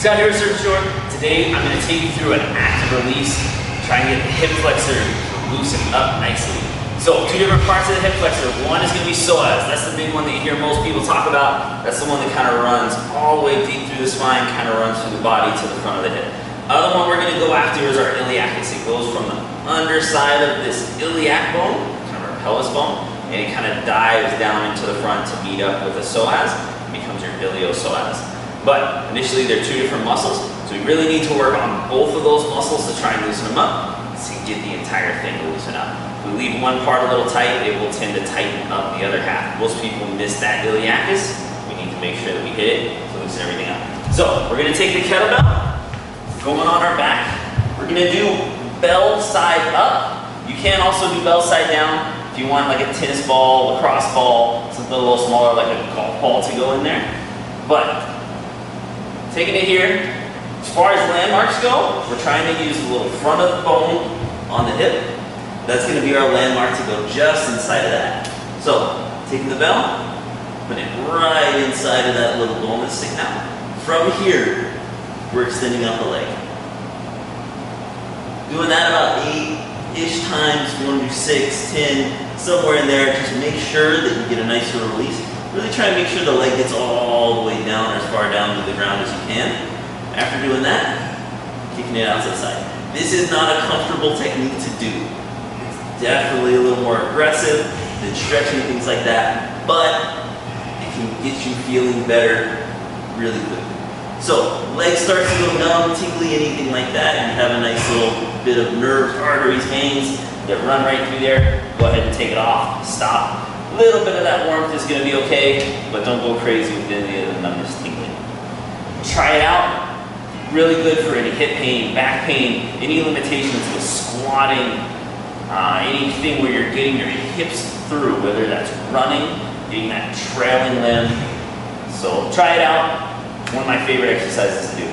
Scott here with Surface Short. Today I'm going to take you through an active release, try and get the hip flexor loosened up nicely. So two different parts of the hip flexor. One is going to be psoas. That's the big one that you hear most people talk about. That's the one that kind of runs all the way deep through the spine, kind of runs through the body to the front of the hip. Other one we're going to go after is our iliacus. It goes from the underside of this iliac bone, kind of our pelvis bone, and it kind of dives down into the front to meet up with the psoas. It becomes your iliopsoas. But initially they're two different muscles, so we really need to work on both of those muscles to try and loosen them up to get the entire thing to loosen up. If we leave one part a little tight, it will tend to tighten up the other half. Most people miss that iliacus. We need to make sure that we hit it to loosen everything up. So we're going to take the kettlebell, going on our back. We're going to do bell side up. You can also do bell side down if you want like a tennis ball, lacrosse ball, something a little smaller like a golf ball to go in there. But taking it here, as far as landmarks go, we're trying to use the little front of the bone on the hip. That's going to be our landmark to go just inside of that. So, taking the bell, putting it right inside of that little bone that's sticking out. From here, we're extending out the leg. Doing that about 8-ish times. If you want to do 6, 10, somewhere in there, just make sure that you get a nice little release. Really try and make sure the leg gets all the way down or as far down to the ground as you can. After doing that, kicking it out to the side. This is not a comfortable technique to do. It's definitely a little more aggressive than stretching and things like that, but it can get you feeling better really quickly. So, leg starts to go numb, tingly, anything like that, and you have a nice little bit of nerves, arteries, veins that run right through there. Go ahead and take it off, stop. A little bit of that warmth is going to be okay, but don't go crazy with any of the numbness tingling. Try it out. Really good for any hip pain, back pain, any limitations with squatting, anything where you're getting your hips through, whether that's running, getting that trailing limb. So try it out. One of my favorite exercises to do.